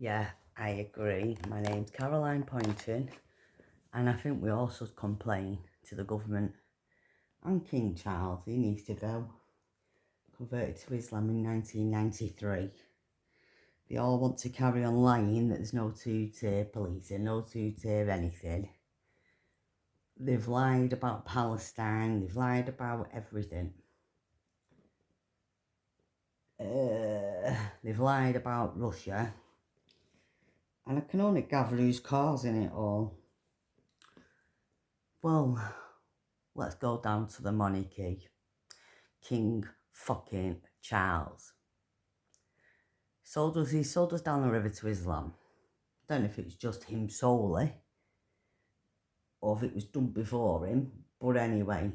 Yeah, I agree. My name's Caroline Poynton, and I think we all should complain to the government. And King Charles, he needs to go. Converted to Islam in 1993. They all want to carry on lying that there's no two-tier policing, no two-tier anything. They've lied about Palestine, they've lied about everything. They've lied about Russia. And I can only gather who's causing it all. Well, let's go down to the monarchy. King fucking Charles. He sold us down the river to Islam. I don't know if it's just him solely, or if it was done before him. But anyway,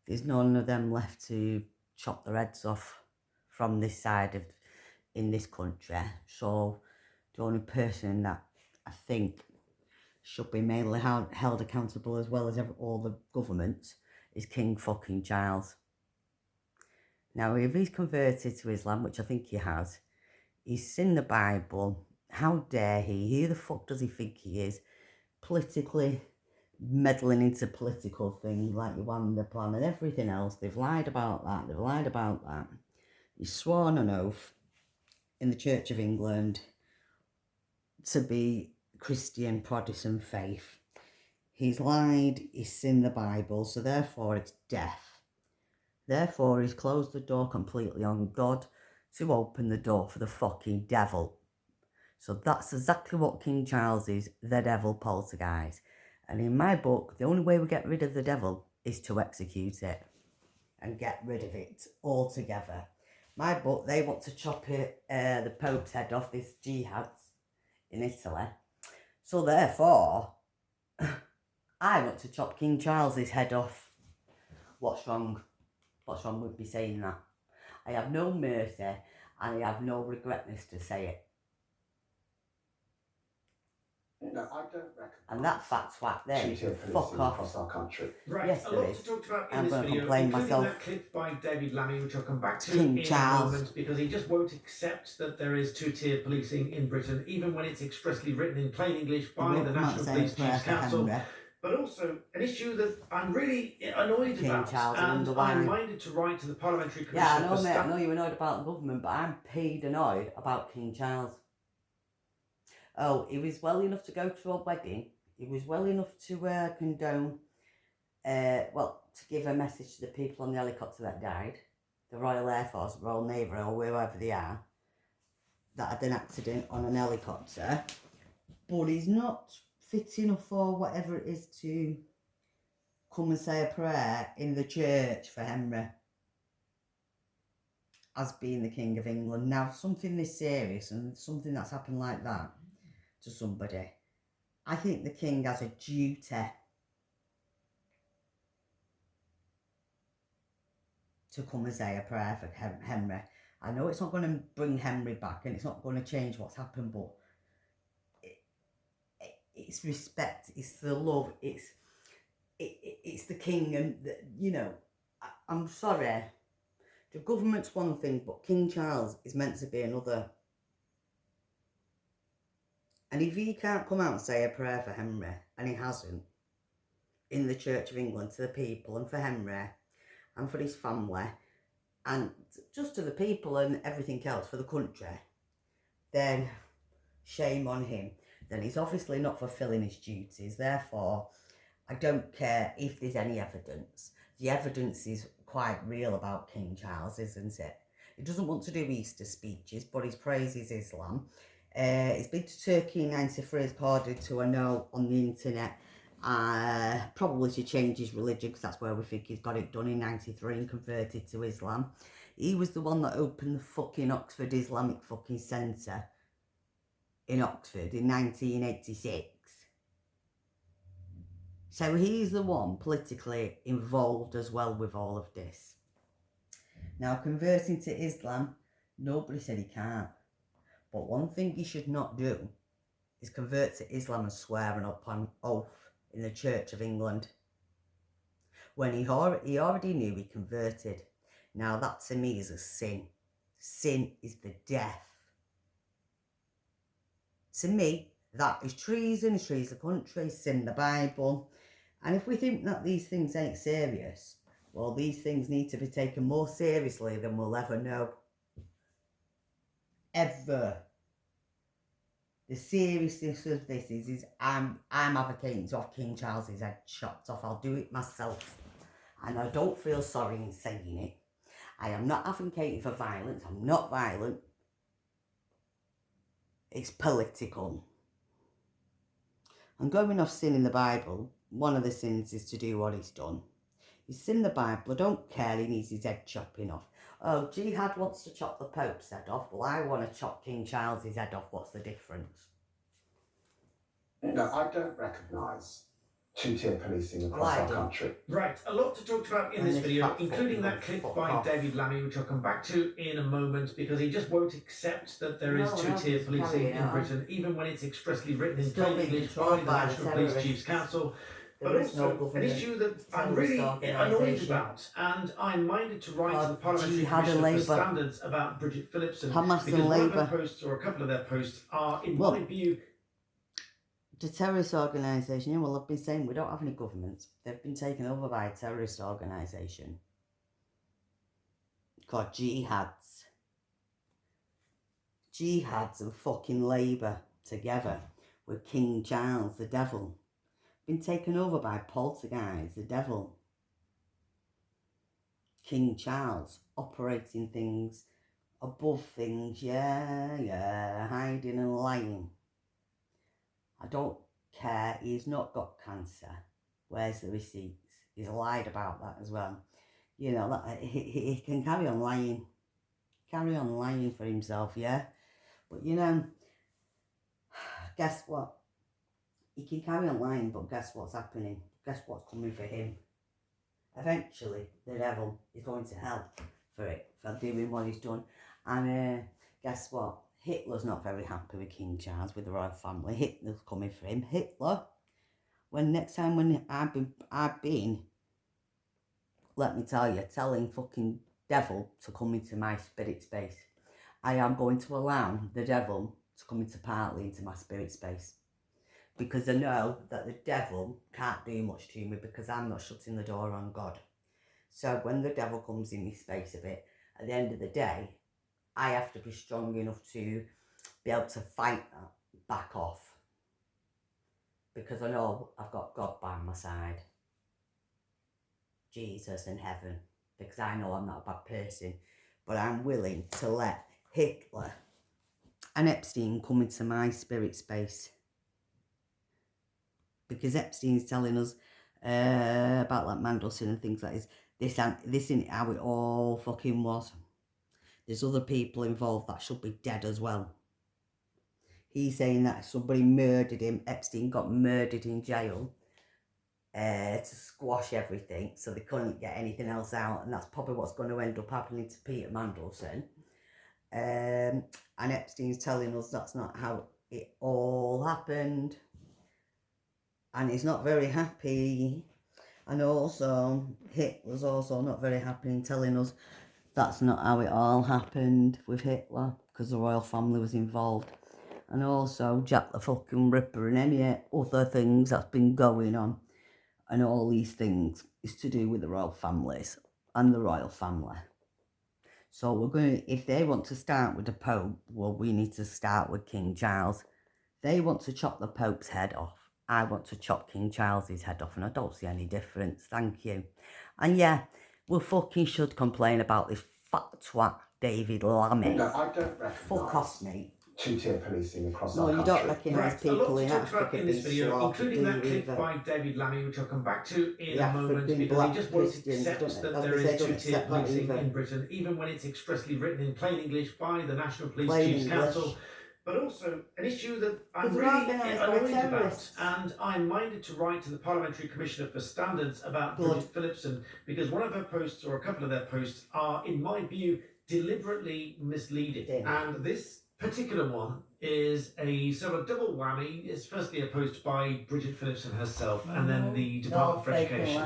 there's none of them left to chop their heads off from this side of, in this country. So the only person that I think should be mainly held accountable, as well as all the governments, is King fucking Charles. Now, if he's converted to Islam, which I think he has, he's seen the Bible. How dare he? Who the fuck does he think he is? Politically meddling into political things like Rwanda plan and everything else. They've lied about that. They've lied about that. He's sworn an oath in the Church of England to be Christian Protestant faith. He's lied. He's seen the Bible. So therefore it's death. Therefore, he's closed the door completely on God to open the door for the fucking devil. So that's exactly what King Charles is, the devil poltergeist. And in my book, the only way we get rid of the devil is to execute it and get rid of it altogether. My book, they want to chop the Pope's head off, this jihads in Italy. So therefore, I want to chop King Charles's head off. What's wrong? What's wrong with me saying that? I have no mercy and I have no regretness to say it. No, I don't recognise. And that fact's whack there. You can fuck off. Across our country. Right, Yes, a lot to talk about in I'm this going to video, complain including myself. that clip by David Lammy, which I'll come back to King in Charles. a moment, because he just won't accept that there is two-tier policing in Britain, even when it's expressly written in plain English by the National Police Chiefs Council. But also an issue that I'm really annoyed King about, Charles and I'm minded to write to the Parliamentary Commission. Yeah, I know, mate. I know you're annoyed about the government, but I'm paid annoyed about King Charles. Oh, he was well enough to go to a wedding. He was well enough to condone, to give a message to the people on the helicopter that died, the Royal Air Force, Royal Navy, or wherever they are, that had an accident on an helicopter. But he's not fit enough for whatever it is to come and say a prayer in the church for Henry as being the King of England. Now, something this serious and something that's happened like that to somebody, I think the King has a duty to come and say a prayer for Henry. I know it's not going to bring Henry back and it's not going to change what's happened, but it's respect, it's the love, it's the King, and I'm sorry, the government's one thing, but King Charles is meant to be another. And if he can't come out and say a prayer for Henry, and he hasn't, in the Church of England to the people and for Henry and for his family and just to the people and everything else for the country, then shame on him. Then he's obviously not fulfilling his duties. Therefore, I don't care if there's any evidence. The evidence is quite real about King Charles, isn't it? He doesn't want to do Easter speeches, but he praises Islam. He's been to Turkey in 93, according to a note on the internet. Probably to change his religion, because that's where we think he's got it done in 93 and converted to Islam. He was the one that opened the fucking Oxford Islamic fucking Centre in Oxford in 1986. So he's the one politically involved as well with all of this. Now, converting to Islam, nobody said he can't. But one thing he should not do is convert to Islam and swear upon oath in the Church of England, when he already knew he converted. Now that to me is a sin. Sin is the death. To me, that is treason, it's treason the country, it's in the Bible. And if we think that these things ain't serious, well, these things need to be taken more seriously than we'll ever know. Ever. The seriousness of this is I'm advocating to have King Charles's head chopped off. I'll do it myself. And I don't feel sorry in saying it. I am not advocating for violence. I'm not violent. It's political. And going off sin in the Bible, one of the sins is to do what he's done. He's in the Bible. I don't care. He needs his head chopping off. Oh, Jihad wants to chop the Pope's head off. Well, I want to chop King Charles's head off. What's the difference? No, I don't recognise two-tier policing across our country. Right, a lot to talk about in this video, including that clip by David Lammy, which I'll come back to in a moment, because he just won't accept that there is two-tier policing in Britain, even when it's expressly written in plain English by the National Police Chiefs Council. But also an issue that I'm really annoyed about, and I'm minded to write to the Parliamentary Commission for Standards about Bridget Phillipson, because one of her posts, or a couple of their posts, are, in my view, the terrorist organisation. Yeah, well, I've been saying we don't have any government. They've been taken over by a terrorist organisation called Jihads. Jihads and fucking Labour together with King Charles, the devil. Been taken over by poltergeist, the devil. King Charles operating things above things, yeah, hiding and lying. I don't care. He's not got cancer. Where's the receipts? He's lied about that as well. You know, that he can carry on lying. Carry on lying for himself, yeah? But, you know, guess what? He can carry on lying, but guess what's happening? Guess what's coming for him? Eventually, the devil is going to hell for it, for doing what he's done. And guess what? Hitler's not very happy with King Charles, with the royal family. Hitler's coming for him. Hitler, next time when I've been, let me tell you, telling fucking devil to come into my spirit space. I am going to allow the devil to come partly into my spirit space. Because I know that the devil can't do much to me because I'm not shutting the door on God. So when the devil comes in my space a bit, at the end of the day, I have to be strong enough to be able to fight that back off. Because I know I've got God by my side. Jesus in heaven. Because I know I'm not a bad person. But I'm willing to let Hitler and Epstein come into my spirit space. Because Epstein's telling us about like Mandelson and things like this. This isn't how it all fucking was. There's other people involved that should be dead as well. He's saying that somebody murdered him. Epstein got murdered in jail to squash everything, so they couldn't get anything else out, and that's probably what's going to end up happening to Peter Mandelson. And Epstein's telling us that's not how it all happened, and he's not very happy. And also, Hitler's also not very happy in telling us that's not how it all happened with Hitler, because the royal family was involved. And also Jack the fucking Ripper and any other things that's been going on. And all these things is to do with the royal families and the royal family. So we're going to, if they want to start with the Pope, well, we need to start with King Charles. They want to chop the Pope's head off. I want to chop King Charles's head off, and I don't see any difference. Thank you. And yeah, we fucking should complain about this fat twat David Lammy. No, I don't recognise. Fuck off, mate. Two-tier policing across our country. No, you don't recognise people in Africa in this video, including that clip by David Lammy, which I'll come back to in a moment, because he just won't accept that there is two-tier policing in Britain, even when it's expressly written in plain English by the National Police Chiefs Council. But also an issue that I'm really annoyed about, and I'm minded to write to the Parliamentary Commissioner for Standards about Bridget Phillipson, because one of her posts, or a couple of their posts, are, in my view, deliberately misleading. And this particular one is a sort of double whammy. It's firstly a post by Bridget Phillipson herself, and then the Department for Education.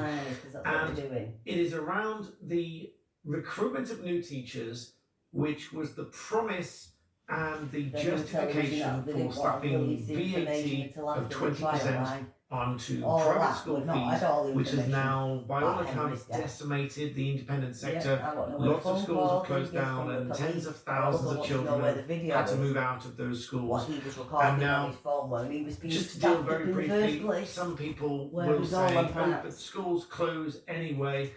And it is around the recruitment of new teachers, which was the promise and the They're gonna tell us, you know, justification they for didn't want to release slapping the information VAT until of after the 20% trial line. onto All private that, school but not fees, had all the which has information now, by all about Henry's accounts, death. decimated the independent Yeah, sector. I got no Lots of phone schools have calls, closed anything down, from the and tens of police. I thousands also of want to know children where the have video had to is. move out of those schools. What he was And recording now, on his phone when he was being just to deal stabbed up very in the first briefly, place. some people Where will was all say, them oh, but parts? schools close anyway.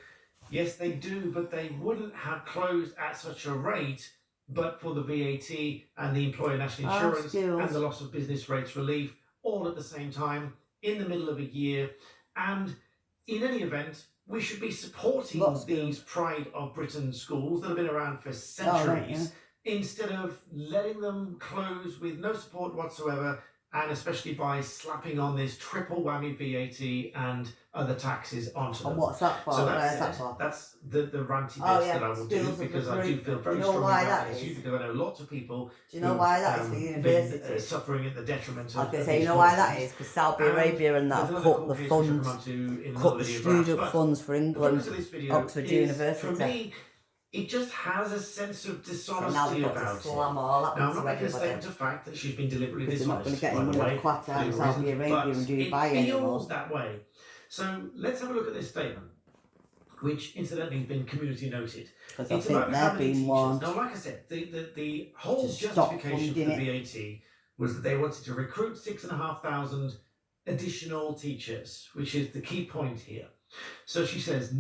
Yes, they do, but they wouldn't have closed at such a rate but for the VAT and the employer national Our insurance and schools. the loss of business rates relief all at the same time in the middle of a year. And in any event, we should be supporting What these schools? Pride of Britain schools that have been around for Oh, centuries right, yeah. instead of letting them close with no support whatsoever, and especially by slapping on this triple whammy VAT and other taxes onto them. And what's that for? So Where's that's that it. for? That's the ranty Oh, bits yeah, that I will schools do are for because I free. do feel Do very you know strongly why about that this issue, is? because I know lots of people Do you know who've, why that is for been universities? suffering at the detriment I was of going to say, you these know why that policies. is? Because Saudi And Arabia and that there's have another cut court the case which I'll come funds, on to in cut another the video perhaps. student But funds for the England, focus of this video Oxford is, University. for me, it just has a sense of So now dishonesty they've got to about it. slam all that Now, I'm to not making a everybody. statement of fact that she's been deliberately Because they're not going to dishonest, get by any the money way, off Qatar for and legal Saudi reasons, Arabia but and it Dubai anymore. feels that way. So let's have a look at this statement, which incidentally has been community noted. Because I It's think about how they're many being teachers. warned Now, like I said, the whole to stop justification for funding the it. VAT was that they wanted to recruit 6,500 additional teachers, which is the key point here. So she says,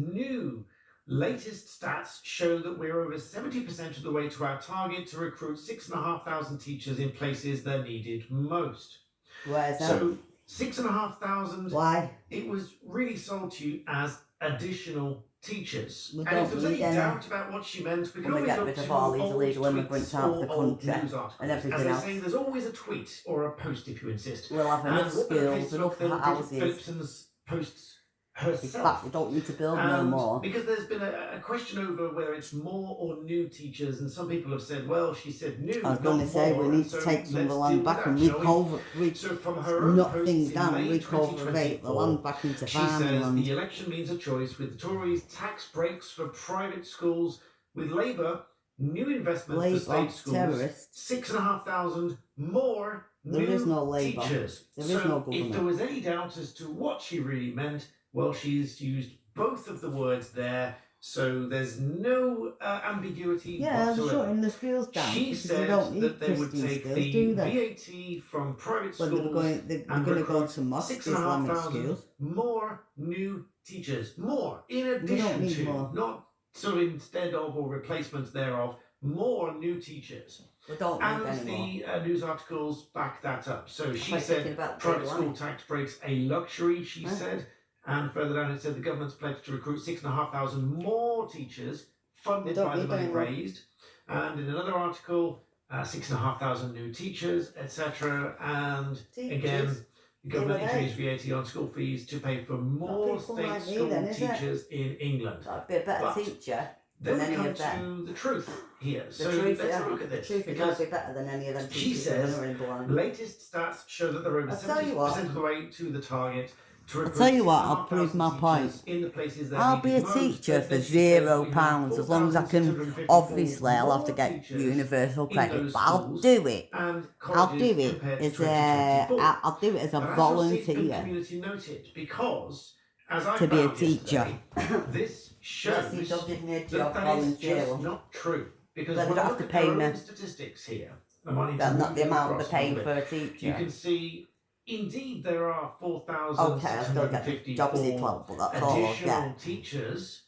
latest stats show that we're over 70% of the way to our target to recruit 6,500 teachers in places they're needed most. Where's that? So 6,500. Why? It was really sold to you as additional teachers. We And if don't there's any need any. doubt about what she meant, we can When we always get look rid to of all these old illegal immigrants tweets out of or the old country news articles. and everything As they else. say, there's always a tweet or a post if you insist. We'll have enough And what better place schools, to enough look than Bridget houses. Phillipson's posts In herself. fact, we don't need to build no And more. because there's been a question over whether it's more or new teachers, and some people have said, well, she said new, I was going to not say, more, we and need to so take some of the let's land deal back with and that, shall we? So from her own knock posts things in down and May recultivate the 2024, land back into she farming says land. the election means a choice with the Tories tax breaks for private schools, with Labour new investment for state schools, terrorists. 6,500 more There new is no Labour. teachers. There is So no if government. there was any doubt as to what she really meant, well, she's used both of the words there, so there's no ambiguity Yeah, they're whatsoever. shutting the schools down She because they said don't need that they would Christian take schools, the do they? VAT from private Well, schools they're and going to go recruit to mosques, Islamic 6,500 schools. more new teachers. More, in We don't addition need to, more. not sort of instead of or replacement thereof, more new teachers. We don't need And any more. the news articles back that up. So she I'm thinking said about private David school Lammy. tax breaks a luxury, she Huh? said. And further down it said the government's pledged to recruit 6,500 more teachers funded don't by the need money any more. raised. And in another article, 6,500 new teachers, etc. And again, the government introduced VAT on school fees to pay for more people state like me school then, is it? teachers in England. I'd be a better But teacher Then than we any come of them. to the truth here. The So truth, let's yeah. have a look at The this. truth is Because I'd be better than any of them she teachers says that are in blind. latest stats show that they're over I'll tell you what. 70% of the way to the target. To I'll tell you what, I'll 6,500 prove my teachers point. in the places that I'll be a need most. teacher But for then she says £0 we have as long as I can. 4,654 Obviously, I'll have to more get teachers universal in credit, those but I'll schools do it. and I'll colleges do it compared to as 2024. I'll do it as a Now, as you'll see, it's been volunteer community noted because, as I to be a found teacher. yesterday, this shows Yes, they'll give me a that job that is volunteer. just not true. Because But they when don't I have look to at pay their me. own statistics here, and I need to That's not move the them amount they're across a paying little for bit, a you teacher. can see indeed there are Okay, I'll still get the job as a 4,654 club, but that's all I'll additional get. teachers,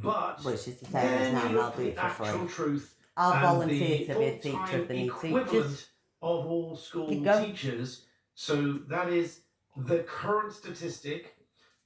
but Which is the same as then now, you and I'll look do at it the for actual free. truth I'll and volunteer the to be a teacher full-time if they need equivalent teachers. of all school You go. teachers. So that is the current statistic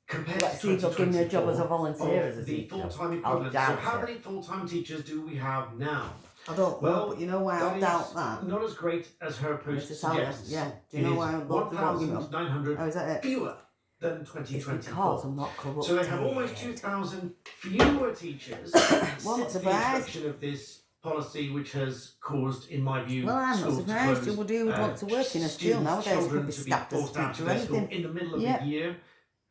compared Let's to see if they'll give me a job as a 2024 volunteer as a of the teacher. full-time I'll equivalent. So doubt how it. many full-time teachers do we have now? I don't know, Well, but you know why that I is doubt that? not as great as her post Mr. Sally, suggests. yeah. Do you It know is why I love the what you know? 1,900 Oh, is that it? fewer than It's 2024. because I'm not corrupt. So they have almost 2,000 fewer teachers Well, since the surprised. introduction of this policy, which has caused, in my view, Well, I'm not schools to surprised. close, You would want to work in a school students, nowadays. Could children be to be staffed as a forced out of teacher or their school anything. in the middle of Yeah. the year,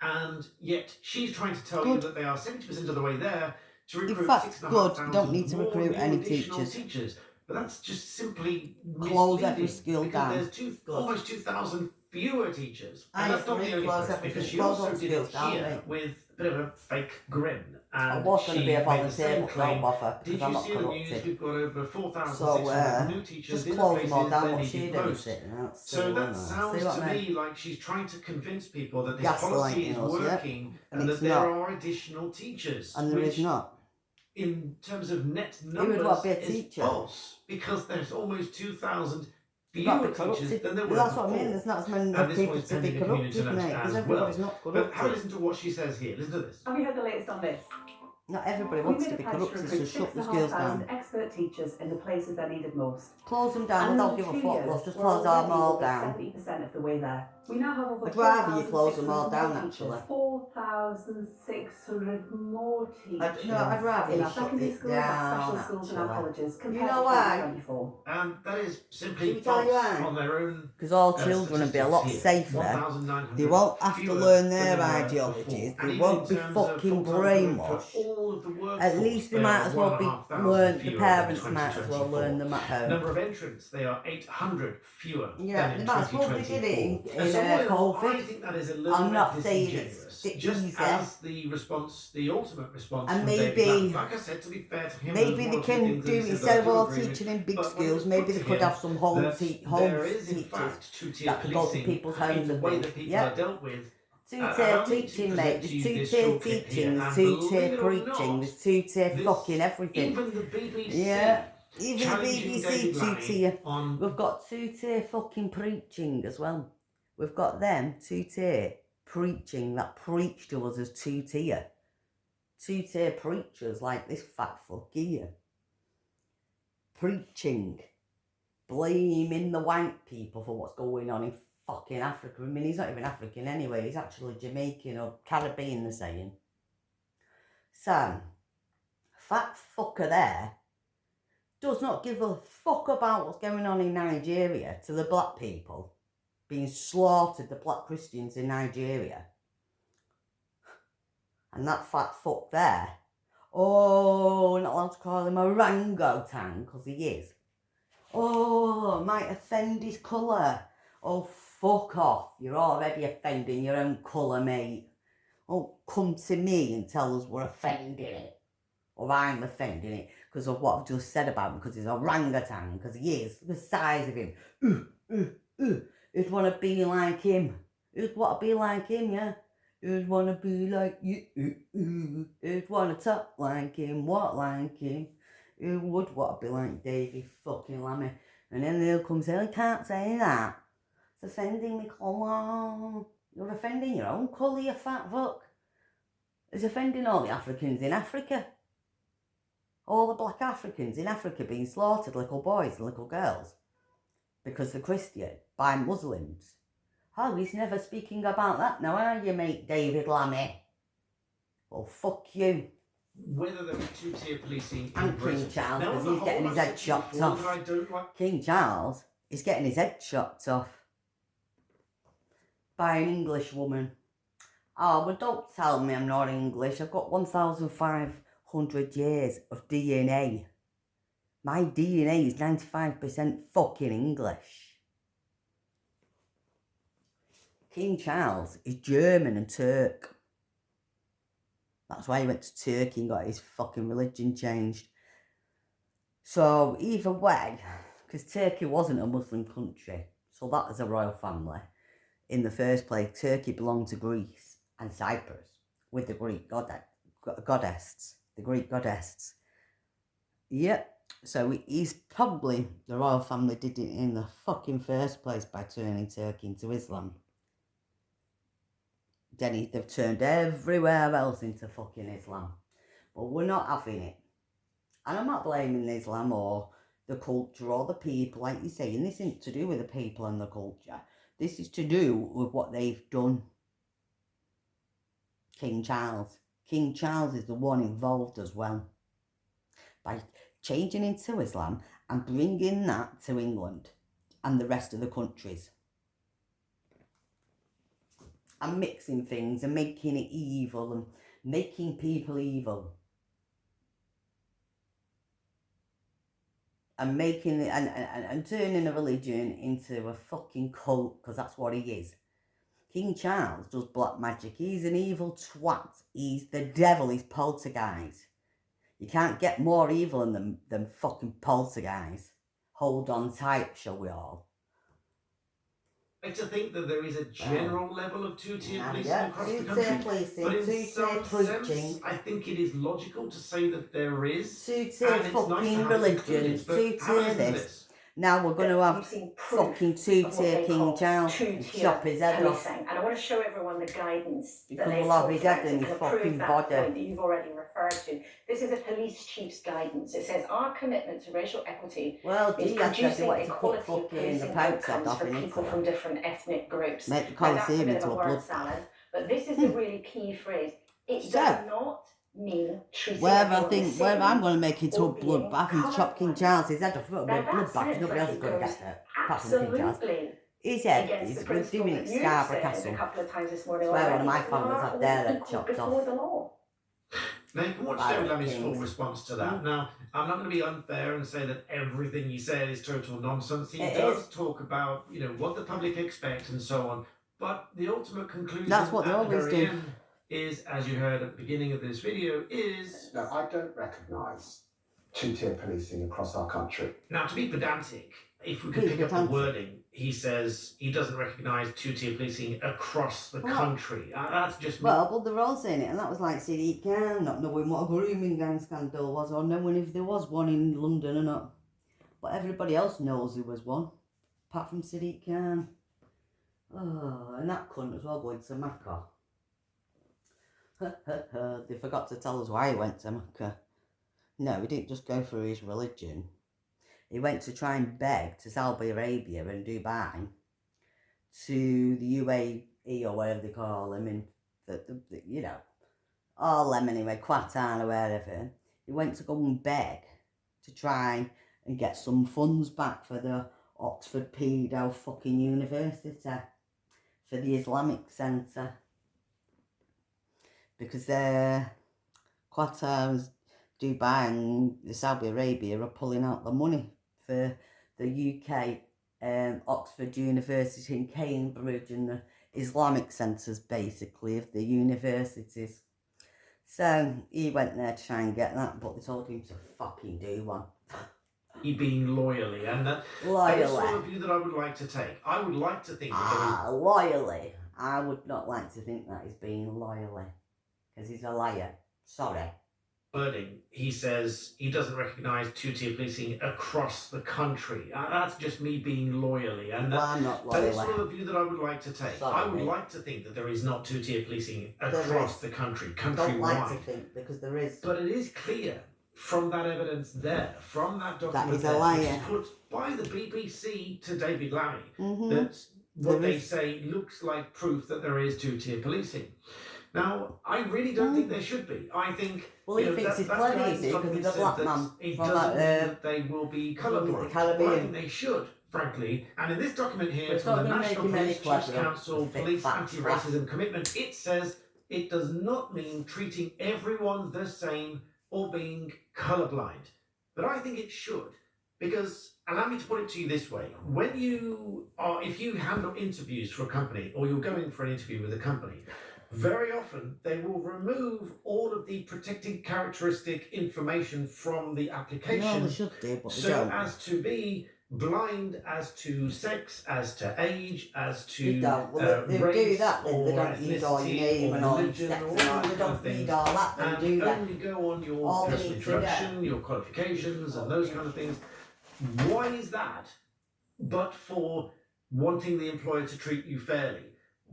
and yet she's trying to tell you Good. that they are 70% of the way there to In recruit fact, 6,500 good. You don't need to more recruit new any additional teachers. But that's just simply close every misleading, school because down. there's almost 2,000 fewer teachers. I And that's not agree, the only close place, everything, because she close also all did schools it down, here mate. with a bit of a fake grin. I And was going to be a she made the volunteer, same but don't claim. bother, because Did I'm you not see the news? corrupted. We've got over 4,600 So, new teachers just in the close them all places down, they what she needed did, most. So that sounds See what to I mean? me like she's trying to convince people that this policy is Gaslighting us, working, and and it's that there not. are additional teachers, And there is which not. in terms of net Who would want numbers to be a is teacher? false, because there's almost 2,000 You've got to fewer be teachers corrupted. than there were That's what I before. mean. There's not as many And enough this people one's to be pending the community corrupted, note mate, because as everybody's well. not But have a corrupted. listen to what she says here. Listen to this. Have you heard the latest on this? Not everybody We wants made to a be pledge to corrupted, so recruit shut the schools 6,500 down. expert teachers in the places they're needed most. Close them down, And I in don't give a 2 fuck, years, let's just we're close them already all over down. 70% of the way there. We now have over I'd rather you close them 4,600 all down, more actually. teachers. 4,600 more teachers. No, I'd rather in you our shut secondary it schools, our special down, schools and our actually. colleges compared You know to why? 2024. And that is Should simply we tell you false why? on their own. Because all children will be a lot statistics here. safer. 1,900 They won't have to fewer learn than their there were ideologies. before. They And won't even be in terms of fucking full-time equivalent brainwashed. for all of the workforce, At least they they might are as well be 1,500 learned. The fewer parents than might as well 2024. learn them at home. Number of entrants, they are 800 fewer Yeah, than they in might as well be did it 2024. in So all in all, I COVID. think that is a little I'm bit not saying disingenuous. it's Just easy. as the response, the ultimate response And from David maybe- Lamb. Like I said, to be fair to him, Maybe there's they one or two can things that do, he said instead that I of do all agree with. teaching in big But when it schools, was maybe put they to could him have some home that teachers there is in fact two-tier that could go to policing people's in homes the and way things. that people Yeah. are dealt with. Two-tier I need to teaching, present mate. to There's you this two-tier short clip teaching, here, there's and two-tier believe it or preaching, not, there's two-tier this- fucking everything. Even the BBC Yeah. Even the challenging BBC David Lammy two-tier. on We've got two-tier fucking preaching as well. We've got them two-tier preaching that preach to us as two-tier. Two-tier preachers like this fat fuck here. Preaching. Blaming the white people for what's going on in fucking Africa. I mean, he's not even African anyway. He's actually Jamaican or Caribbean, they're saying. Sam, fat fucker there, does not give a fuck about what's going on in Nigeria to the black people. Being slaughtered, the black Christians in Nigeria. And that fat fuck there. Oh, we're not allowed to call him orangutan, because he is. Oh, might offend his colour. Oh, fuck off. You're already offending your own colour, mate. Oh, come to me and tell us we're offending it. Or I'm offending it because of what I've just said about him, because he's a orangutan, because he is. The size of him. Who'd want to be like him? Who'd want to be like him, yeah? Who'd want to be like you? Who'd want to talk like him? Walk like him? Who would want to be like David fucking Lammy? And then they'll come say, I can't say that. It's offending me colour. You're offending your own colour, you fat fuck. It's offending all the Africans in Africa. All the black Africans in Africa being slaughtered, little boys and little girls. Because they're Christian, by Muslims. Oh, he's never speaking about that now, are you, mate, David Lammy? Well, fuck you. whether there was two-tier policing in And Britain. King Charles, Now, because on the he's getting whole, his I've head said to you chopped before off. that I don't like. King Charles is getting his head chopped off by an English woman. Oh, but don't tell me I'm not English. I've got 1,500 years of DNA. My DNA is 95% fucking English. King Charles is German and Turk. That's why he went to Turkey and got his fucking religion changed. So, either way, because Turkey wasn't a Muslim country, so that is a royal family. In the first place, Turkey belonged to Greece and Cyprus with the Greek goddess. The Greek goddess. Yep. So he's probably, the royal family did it in the fucking first place by turning Turkey into Islam. Then they've turned everywhere else into fucking Islam. But we're not having it. And I'm not blaming Islam or the culture or the people, like you're saying. This isn't to do with the people and the culture. This is to do with what they've done. King Charles. King Charles is the one involved as well. By changing into Islam and bringing that to England and the rest of the countries. And mixing things and making it evil and making people evil. and making it and turning a religion into a fucking cult, because that's what he is. King Charles does black magic. He's an evil twat. He's the devil. He's poltergeist. You can't get more evil than fucking poltergeist. Hold on tight, shall we all? I like to think that there is a general level of two-tier policing across the two-tier country. policing, But in two-tier some preaching. sense, I think it is logical to say that there is. Two-tier fucking religions, two-tier this. Now we're going to have fucking two-tier King Charles and chop his head off. And I want to show everyone the guidance that they've talked about to prove that point that you've already referred to. This is a police chief's guidance. It says our commitment to racial equity is producing equality of policing outcomes for people from different ethnic groups. Make the That's a Colosseum bit of into a a word blood salad, but this is the really key phrase. It does not mean treating wherever I'm going to make it into a bloodbath and chop King Charles's head off, it'll be a bloodbath. Nobody else is going to get that. Apart from King Charles. His head is we're doing it Scarborough Castle. It's where one of my families had their head chopped off. Now you can watch David Lammy's full response to that. Now, I'm not going to be unfair and say that everything he said is total nonsense. He does talk about, what the public expect and so on. But the ultimate conclusion That's what they at the always very do. end is, as you heard at the beginning of this video, is... No, I don't recognise two-tier policing across our country. Now, to be pedantic, if we could pick up the wording, he says he doesn't recognise two-tier policing across the country. That's just... Well, but they're all saying it, and that was like Sadiq Khan, not knowing what a grooming gang scandal was, or knowing if there was one in London or not. But everybody else knows there was one, apart from Sadiq Khan. Oh, and that cunt as well going to Mecca. They forgot to tell us why he went to Mecca. No, he didn't just go for his religion. He went to try and beg to Saudi Arabia and Dubai, to the UAE or whatever they call them, in all them anyway, Qatar or wherever. He went to go and beg to try and get some funds back for the Oxford Pedo fucking University, for the Islamic Centre. Because Qatar, Dubai and Saudi Arabia are pulling out the money for the UK Oxford University in Cambridge and the Islamic centres, basically, of the universities. So he went there to try and get that, but they told him to fucking do one. He being loyally, and that is the sort of view that I would like to take. I would like to think that loyally. I would not like to think that he's being loyally, because he's a liar. Sorry. Wording, he says he doesn't recognise two-tier policing across the country. That's just me being loyally, and I'm not loyally. That is sort of a view that I would like to take. Sorry, I would like to think that there is not two-tier policing across the country, countrywide. I don't like to think, because there is. But it is clear from that evidence there, from that document that is a liar. Which is put by the BBC to David Lammy, that what they say looks like proof that there is two-tier policing. Now, I really don't think there should be. I think he thinks it's clever, easy because he's a black man. It doesn't mean that they will be colourblind. I think they should, frankly. And in this document here from the National Police Chiefs Council Police Anti-Racism Commitment, it says it does not mean treating everyone the same or being colourblind. But I think it should. Because, allow me to put it to you this way, if you handle interviews for a company, or you're going for an interview with a company, very often they will remove all of the protected characteristic information from the application. No, they should do, but they don't. As to be blind as to sex, as to age, as to race, do that, or they don't need all your name and all your sex and all, they don't need all that, they do that. Only go on your personal introduction, your qualifications and those kind of things. Why is that? But for wanting the employer to treat you fairly.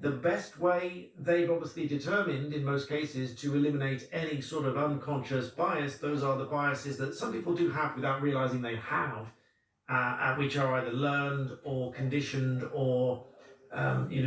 The best way they've obviously determined in most cases to eliminate any sort of unconscious bias, those are the biases that some people do have without realising they have, which are either learned or conditioned or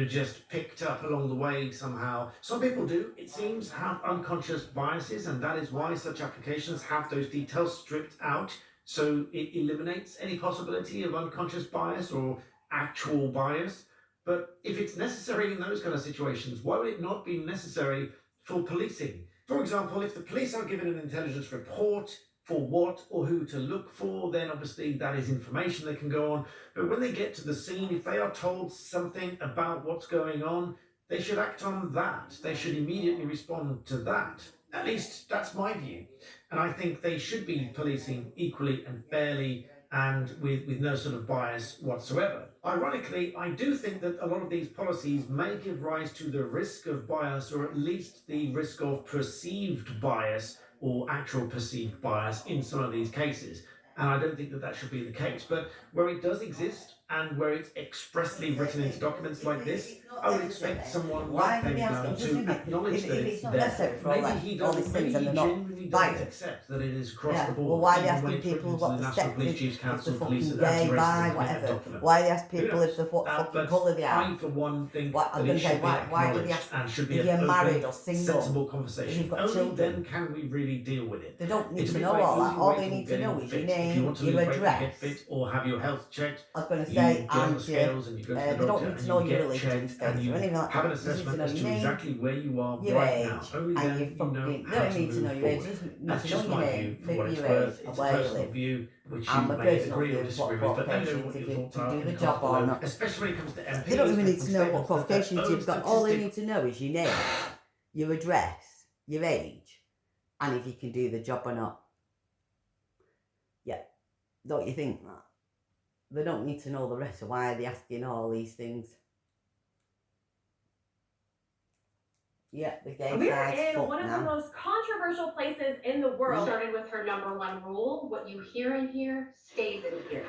just picked up along the way somehow. Some people do, it seems, have unconscious biases, and that is why such applications have those details stripped out, so it eliminates any possibility of unconscious bias or actual bias. But if it's necessary in those kind of situations, why would it not be necessary for policing? For example, if the police are given an intelligence report for what or who to look for, then obviously that is information that can go on. But when they get to the scene, if they are told something about what's going on, they should act on that. They should immediately respond to that. At least that's my view. And I think they should be policing equally and fairly and with no sort of bias whatsoever. Ironically, I do think that a lot of these policies may give rise to the risk of bias, or at least the risk of perceived bias or actual perceived bias in some of these cases. And I don't think that that should be the case. But where it does exist and where it's expressly written into documents like this, I would expect someone like David Lamb to acknowledge that it's there. Maybe he doesn't, maybe he genuinely doesn't accept that it is across the board. Well, why are they even when asking it's written people to what the the National sex Police is, Chiefs if they're Council, fucking police and gay, anti-racism bi, commitment whatever? document. Why they ask Who people knows? if they're what fucking But colour they are? I, for one, think What, I that was it going should to be say, why do they acknowledged ask and should be if an you're married open, or single? sensible If conversation. you've got Only children? then can we really deal with it. They don't need It's a to bit know like all that. losing All weight they or need to getting know is your fit. If you name, want to your lose weight and get address. fit or have your health checked, I was going to you say, get on the and scales and you go to they the don't doctor need to and know you your get religion checked and status you or anything like have an that. They just need assessment to know as your to name, exactly where you are your right age, now. Only and then your you know fucking. They how don't to need to know move your age. forward. They just need That's to just know your my name, view for what it's your worth. age, It's and a where you personal live. view which And you my may personal agree view or is what disagree with, but let me know qualifications what if your you thoughts can are do in the the job comments or below, not. especially when it comes to MPs They don't even need making to know what statements that their qualifications own you've got. All they statistics. need to know is your name, your address, your age, and if you can do the job or not. Yeah, don't you think that? They don't need to know the rest of why they're asking all these things. Yeah, the gay We're side's in fucked one of now. the most controversial places in the world. Started with her #1 rule: what you hear in here stays in here.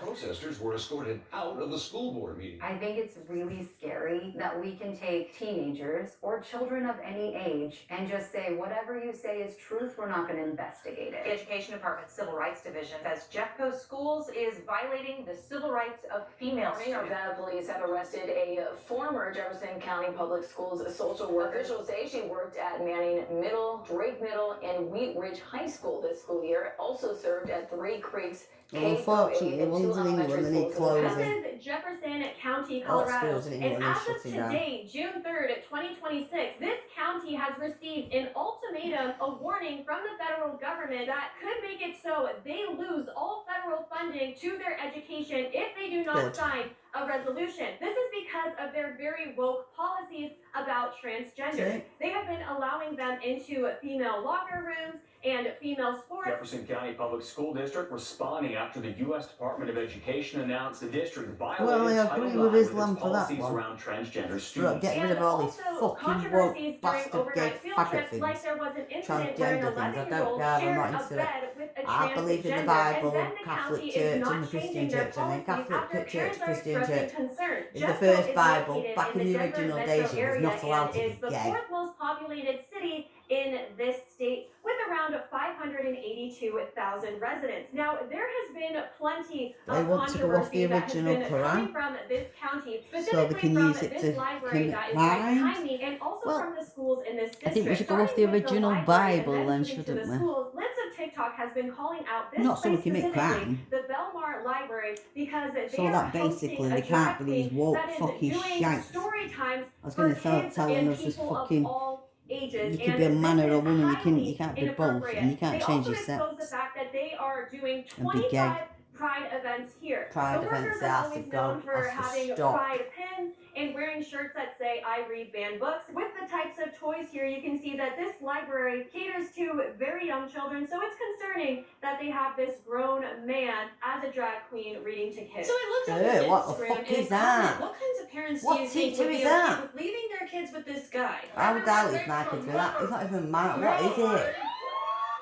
Protesters were escorted out of the school board meeting. I think it's really scary that we can take teenagers or children of any age and just say, whatever you say is truth, we're not going to investigate it. The Education Department's Civil Rights Division says Jeffco Schools is violating the civil rights of female students. Nevada police have arrested a former Jefferson County Public Schools social worker. Officials say she worked at Manning Middle, Drake Middle, and Wheat Ridge High School this school year. Also served at Three Creeks Well, unfortunately, one's in England and they close it. This is Jefferson County, All Colorado. schools in And England are as of shutting down. today, June 3rd, 2026, this county has received an ultimatum, a warning from the federal government that could make it so they lose all federal funding to their education if they do not sign a resolution. This is because of their very woke policies about transgenders. They have been allowing them into female locker rooms and female sports. Jefferson County Public School District responding after the U.S. Department of Education announced the district violated Title IX with its policies around transgender students. Get rid of all these fucking woke bastard gay faggot things. Like there was an incident Transgender where an things. I 11-year-old don't care. I'm shared not a into it. bed with a I believe in the transgender, Bible, and then the Catholic county Church, is not and the Christian changing their Church, and the policies Catholic after Church, parents are Christian expressing Church. concern. In the Jeffco first is Bible, located back in the the Denver original metro days, you was area not allowed and to is be the gay. fourth most populated city in this state with around 582,000 residents. Now, there has been plenty They of want to go off the controversy that has original been coming Quran from this county, so they specifically can from use it this to library commit that is right crimes. behind me, and also from the schools in this district. I think we should go off the Starting with original library and Bible then, moving to shouldn't the we? schools, Libs of TikTok has been calling out this Not so we place commit specifically, crime. the Belmar Library, because they So are that hosting basically a they drag can't be these queen woke that is fucking doing shanks. story times I was for going to start kids telling and us this people fucking. of all ages, You could and be a man this or a is woman. You highly can't be both, inappropriate. and you can't They change also your expose the sex. fact that they are doing And be gay. 25 Pride events here. Pride the events, workers they are have always to known go. for Has to having stop. Pride pins and wearing shirts that say "I read banned books." With the types of toys here, you can see that this library caters to very young children, so it's concerning that they have this grown man as a drag queen reading to kids. So I looked up his What the Instagram fuck and is that? what kinds of parents What do you think teacher would be is okay that? with leaving their kids with this guy? How would I leave my kids with that? It's not even mine. What is it?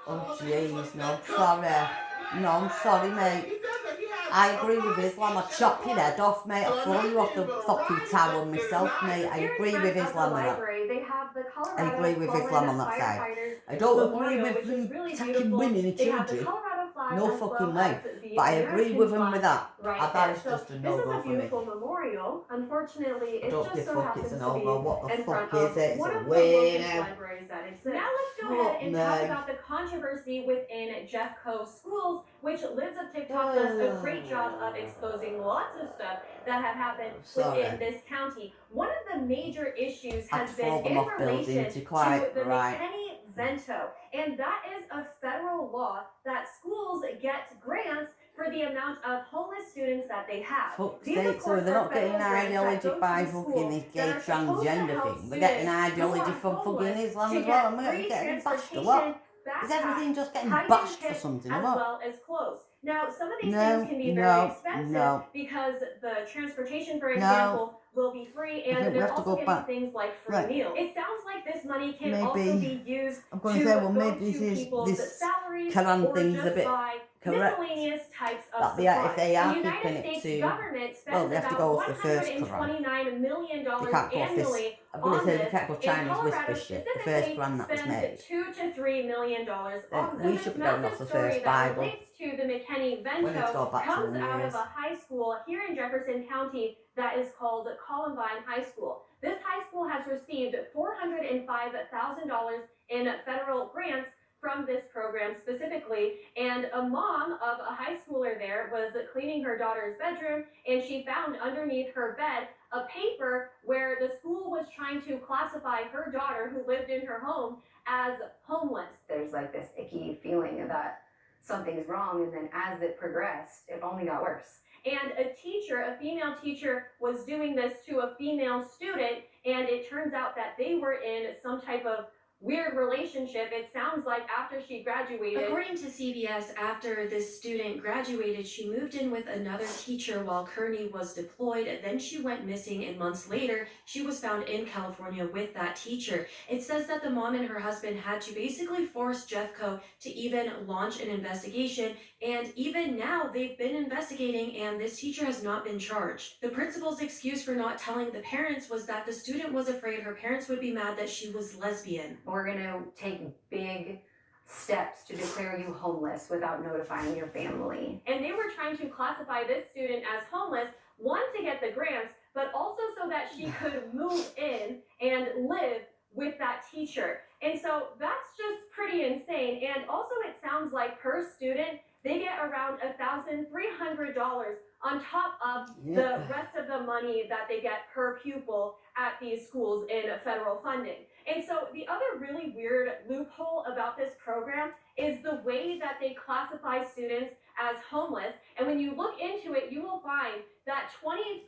Oh jeez, no, sorry. No, I'm sorry, mate. I agree with Islam. I'd chop your head off, mate. I'd throw you off the fucking tower myself, mate. I agree with Islam on that. I agree with Islam on that side. I don't agree with them taking women and children. No fucking way. But I agree with them with that. That is just a no-go for me. This is a beautiful memorial. Unfortunately, it Don't just give so fuck, happens it's an to no-go. be What the in fuck front is it? of It's one a of the largest weirdo. libraries that exists. Now let's go ahead and talk about the controversy within Jeffco Schools, which Libs of TikTok does a great job job of exposing lots of stuff that have happened within this county. One of the major issues has been in relation to the McKinney-Vento, and that is a federal law that schools get grants for the amount of homeless students that they have. These, of course, they're not getting ideology by fucking this gay transgender thing. They're getting ideology from fucking Islam as well. And we're getting bashed a lot. Is everything just getting bashed for something or what? As well as clothes. Now, some of these things can be very expensive because the transportation, for example, will be free, and they're also getting things like free meals. It sounds like this money can also be used to go to people's salaries or just buy miscellaneous types of supplies. If they are the United States government spends about $129 million annually on this. They can't go Chinese whisper shit. The first Quran that was made. $2 to $3 million on we should be going off the first Bible. Relates to the McKinney-Vento comes out of a high school here in Jefferson County that is called Columbine High School. This high school has received $405,000 in federal grants from this program specifically, and a mom of a high schooler there was cleaning her daughter's bedroom, and she found underneath her bed a paper where the school was trying to classify her daughter, who lived in her home, as homeless. There's like this icky feeling that something's wrong, and then as it progressed, it only got worse. And a teacher, a female teacher, was doing this to a female student, and it turns out that they were in some type of weird relationship. It sounds like after she graduated. According to CBS, after this student graduated, she moved in with another teacher while Kearney was deployed. Then she went missing, and months later, she was found in California with that teacher. It says that the mom and her husband had to basically force Jeffco to even launch an investigation, and even now they've been investigating, and this teacher has not been charged. The principal's excuse for not telling the parents was that the student was afraid her parents would be mad that she was lesbian. We're going to take big steps to declare you homeless without notifying your family. And they were trying to classify this student as homeless, one, to get the grants, but also so that she could move in and live with that teacher. And so that's just pretty insane. And also it sounds like per student, they get around $1,300 on top of the rest of the money that they get per pupil at these schools in federal funding. And so the other really weird loophole about this program is the way that they classify students as homeless. And when you look into it, you will find that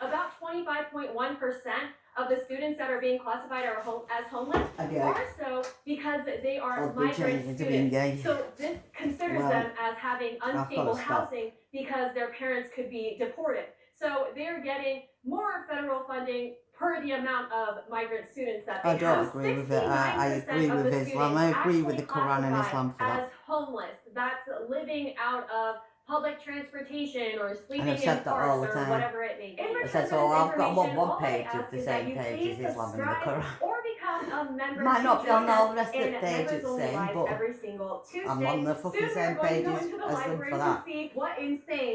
about 25.1% of the students that are being classified as homeless are so because they are migrant students. So this considers them as having unstable housing because their parents could be deported. So they're getting more federal funding per the amount of migrant students that they have. I don't agree with it. I agree with Islam. I agree with the Quran and Islam for that. As homeless, that's living out of public transportation or sleeping in that parks all the or time. whatever it may be. I said, so I've got one page of the same page as Islam and the Quran. Or become a member. Might not be on all the rest of the pages it's the same, but every single Tuesday. I'm on the fucking same pages as them for that.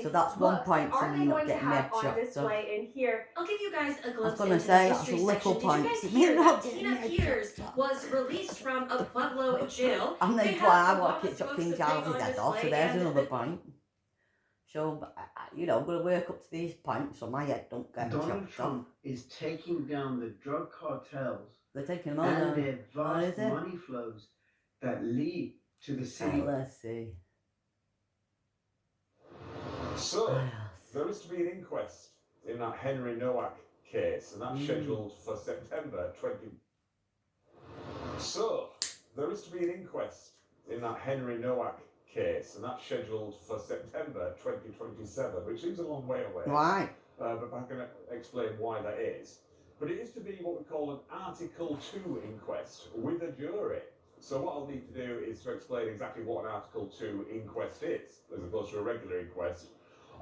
So that's one point for me not getting made shot. So in here. I'll give you guys a glimpse into the that's a history little section. point. Did you guys hear that Tina Peters was released from a Pueblo jail? And then why I want to kick King Charles' head off, so there's another point. So, I'm going to work up to these points so my head don't get Donald Trump is taking down the drug cartels. They're taking them on and their vast money flows that lead to the city. Let's see. So, there is to be an inquest in that Henry Nowak case, and that's scheduled for September 20. So, there is to be an inquest in that Henry Nowak case, and that's scheduled for September 2027, which seems a long way away. Why? But I can explain why that is. But it is to be what we call an Article 2 inquest with a jury. So what I'll need to do is to explain exactly what an Article 2 inquest is, as opposed to a regular inquest.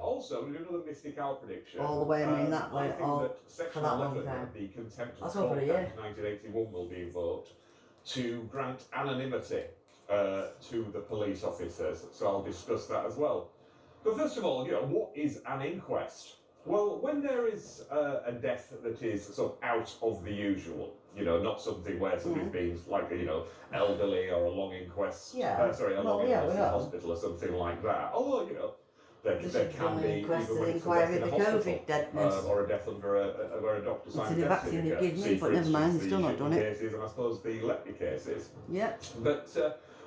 Also, we do another mystical prediction. All the way, that way, I think that Section 11 of the Contempt of Court Act 1981 will be invoked to grant anonymity to the police officers, so I'll discuss that as well. But first of all, what is an inquest? Well, when there is a death that is sort of out of the usual, not something where somebody's been like elderly or a long inquest, a long inquest in hospital or something like that. Although, There can be even when it's a death in a hospital, or a death under where a doctor signs a death certificate. See, for instance, the shipping cases and I suppose the leprosy cases. Yeah. But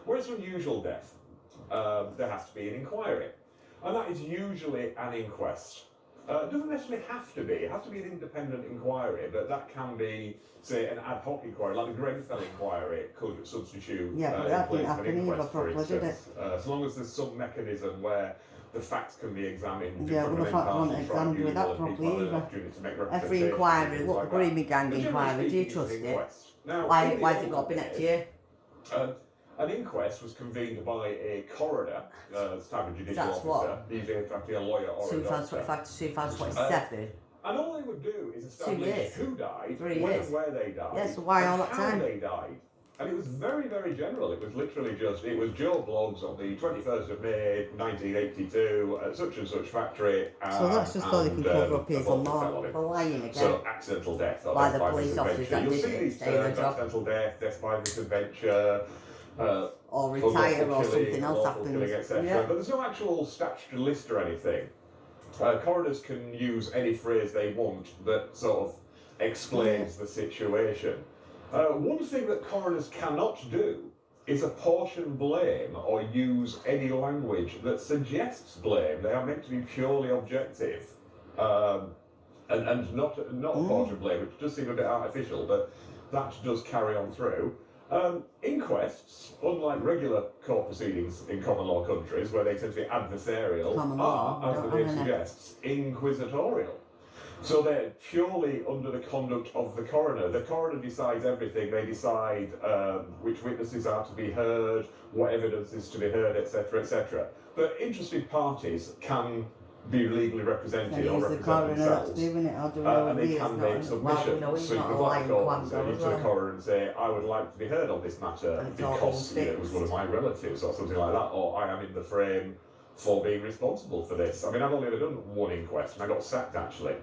where it's an unusual death, there has to be an inquiry, and that is usually an inquest. It doesn't necessarily have to be. It has to be an independent inquiry, but that can be, say, an ad hoc inquiry, like the Grenfell inquiry could substitute but that didn't happen either properly, did it? As long as there's some mechanism where the facts can be examined. Yeah, well, the facts weren't examined with that properly either. Every inquiry, look, the Greamy Gang inquiry, do you trust it? Why has it got to be next year? An inquest was convened by a coroner, type of judicial officer, usually a lawyer or a doctor. 2025 to 2027. And all they would do is establish who died, when and where they died, yes, so why all that how time? they died. And it was very, very general. It was literally it was Joe Bloggs on the 21st of May, 1982, at such and such factory. So that's just so they can cover up his for lying again. So, accidental death, or by death the by police officers that misadventure. You'll did see it, these terms, accidental death, death by misadventure, or retire or something else happens. Killing, etc. But there's no actual statutory list or anything. Coroners can use any phrase they want that sort of explains the situation. One thing that coroners cannot do is apportion blame or use any language that suggests blame. They are meant to be purely objective and not apportion blame, which does seem a bit artificial, but that does carry on through. Inquests, unlike regular court proceedings in common law countries, where they tend to be adversarial, are, as the name suggests, inquisitorial. So they're purely under the conduct of the coroner. The coroner decides everything. They decide which witnesses are to be heard, what evidence is to be heard, etc., etc. But interested parties can be legally represented or represent themselves, and they can make submissions. So you can go to the coroner and say, I would like to be heard on this matter because it was one of my relatives or something like that, or I am in the frame for being responsible for this. I mean, I've only ever done one inquest, and I got sacked actually